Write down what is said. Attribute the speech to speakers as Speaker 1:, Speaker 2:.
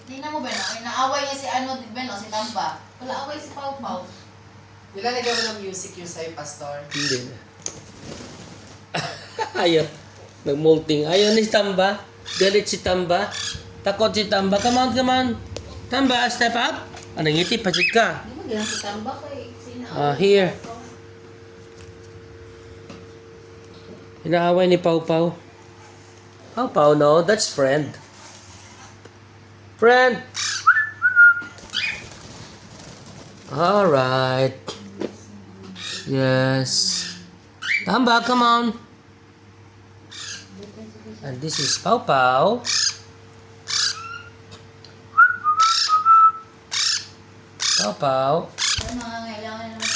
Speaker 1: Tingnan mo, Beno. Inaaway niya si ano, Beno, si Tamba. Wala away si Pau Pau.
Speaker 2: Nilalagyan mo ng music yung sa'yo, Pastor.
Speaker 3: Hindi na. Ayaw. Nag-molting. Ayaw ni Tamba. Galit si Tamba. Takot si Tamba. Come on, come on. Tamba, step up. Anong ngiti? Pachit ka.
Speaker 1: Hindi mo ganyan si Tamba kay
Speaker 3: Here. Inaaway ni Pau Pau. Pau Pau, no? That's friend. Friend! Alright. Yes. Tamba, come on. And this is Pau Pau. Pau Pau.
Speaker 1: Ano, mga ngailangan naman